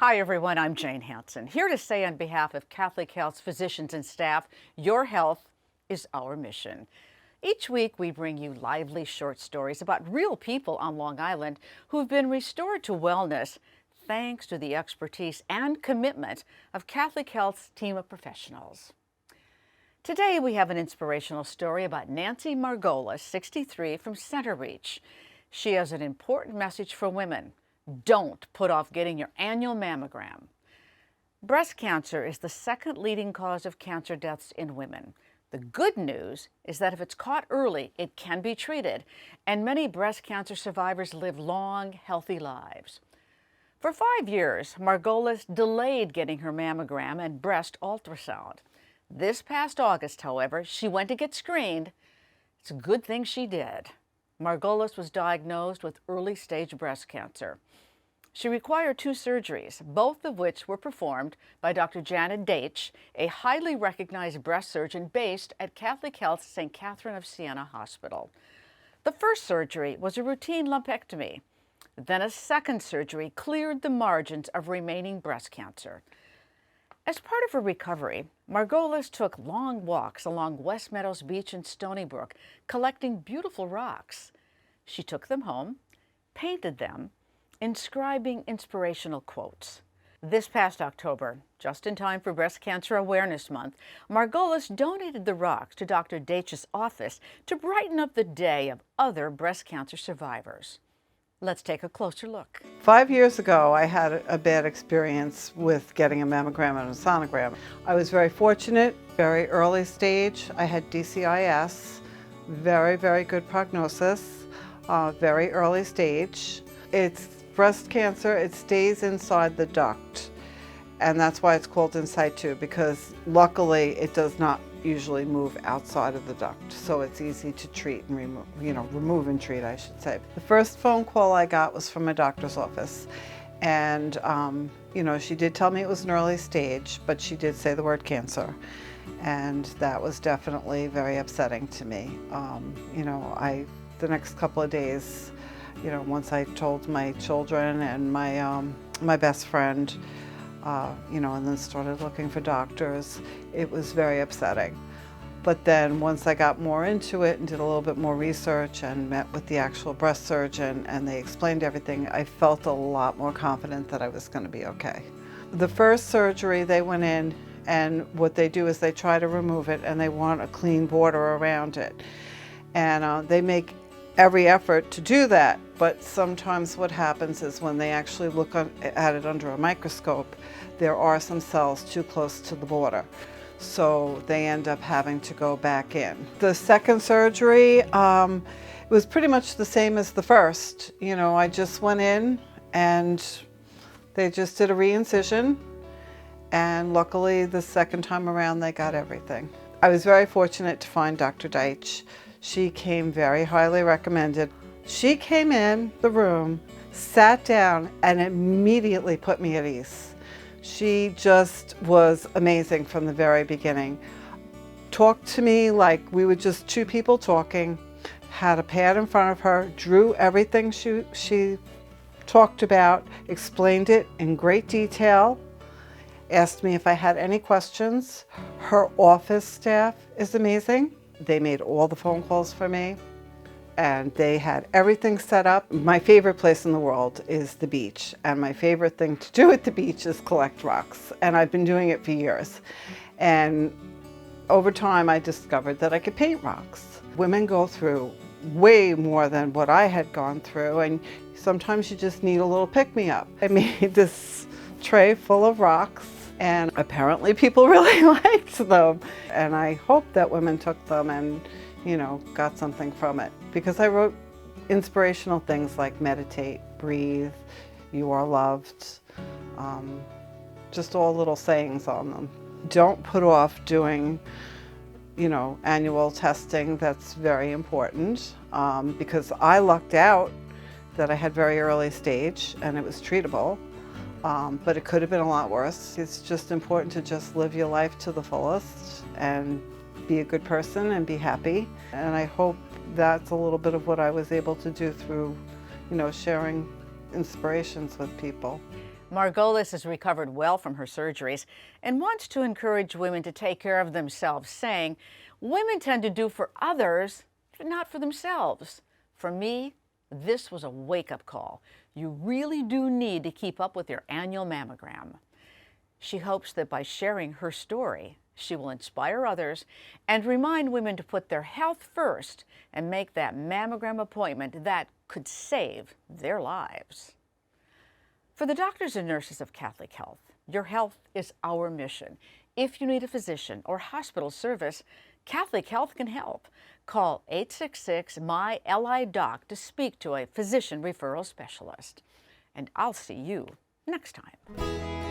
Hi everyone, I'm Jane Hansen, here to say on behalf of Catholic Health's physicians and staff, your health is our mission. Each week we bring you lively short stories about real people on Long Island who've been restored to wellness thanks to the expertise and commitment of Catholic Health's team of professionals. Today we have an inspirational story about Nancy Margolis, 63, from Center Reach. She has an important message for women. Don't put off getting your annual mammogram. Breast cancer is the second leading cause of cancer deaths in women. The good news is that if it's caught early, it can be treated, and many breast cancer survivors live long, healthy lives. For 5 years, Margolis delayed getting her mammogram and breast ultrasound. This past August, however, she went to get screened. It's a good thing she did. Margolis was diagnosed with early-stage breast cancer. She required 2 surgeries, both of which were performed by Dr. Janet Deitch, a highly recognized breast surgeon based at Catholic Health's St. Catherine of Siena Hospital. The first surgery was a routine lumpectomy. Then a second surgery cleared the margins of remaining breast cancer. As part of her recovery, Margolis took long walks along West Meadows Beach in Stony Brook, collecting beautiful rocks. She took them home, painted them, inscribing inspirational quotes. This past October, just in time for Breast Cancer Awareness Month, Margolis donated the rocks to Dr. Deitch's office to brighten up the day of other breast cancer survivors. Let's take a closer look. 5 years ago, I had a bad experience with getting a mammogram and a sonogram. I was very fortunate, very early stage. I had DCIS, very, very good prognosis, very early stage. It's breast cancer, it stays inside the duct. And that's why it's called in situ, because luckily it does not usually move outside of the duct. So it's easy to treat and remove and treat, I should say. The first phone call I got was from a doctor's office. And, she did tell me it was an early stage, but she did say the word cancer. And that was definitely very upsetting to me. The next couple of days, once I told my children and my best friend, and then started looking for doctors, it was very upsetting. But then once I got more into it and did a little bit more research and met with the actual breast surgeon and they explained everything, I felt a lot more confident that I was going to be okay. The first surgery, they went in, and what they do is they try to remove it and they want a clean border around it. And they make every effort to do that, but sometimes what happens is when they actually look at it under a microscope, there are some cells too close to the border. So they end up having to go back in. The second surgery, it was pretty much the same as the first. I just went in and they just did a re-incision, and luckily the second time around they got everything. I was very fortunate to find Dr. Deitch. She came very highly recommended. She came in the room, sat down, and immediately put me at ease. She just was amazing from the very beginning. Talked to me like we were just 2 people talking, had a pad in front of her, drew everything she talked about, explained it in great detail, asked me if I had any questions. Her office staff is amazing. They made all the phone calls for me, and they had everything set up. My favorite place in the world is the beach, and my favorite thing to do at the beach is collect rocks, and I've been doing it for years. And over time, I discovered that I could paint rocks. Women go through way more than what I had gone through, and sometimes you just need a little pick-me-up. I made this tray full of rocks, and apparently people really liked them. And I hope that women took them and, got something from it. Because I wrote inspirational things like meditate, breathe, you are loved, just all little sayings on them. Don't put off doing, annual testing. That's very important, because I lucked out that I had very early stage and it was treatable. But it could have been a lot worse. It's just important to just live your life to the fullest and be a good person and be happy. And I hope that's a little bit of what I was able to do through, sharing inspirations with people. Margolis has recovered well from her surgeries and wants to encourage women to take care of themselves, saying, "Women tend to do for others, but not for themselves. For me, this was a wake-up call. You really do need to keep up with your annual mammogram." She hopes that by sharing her story, she will inspire others and remind women to put their health first and make that mammogram appointment that could save their lives. For the doctors and nurses of Catholic Health, your health is our mission. If you need a physician or hospital service, Catholic Health can help. Call 866-MY-LI-DOC to speak to a physician referral specialist. And I'll see you next time.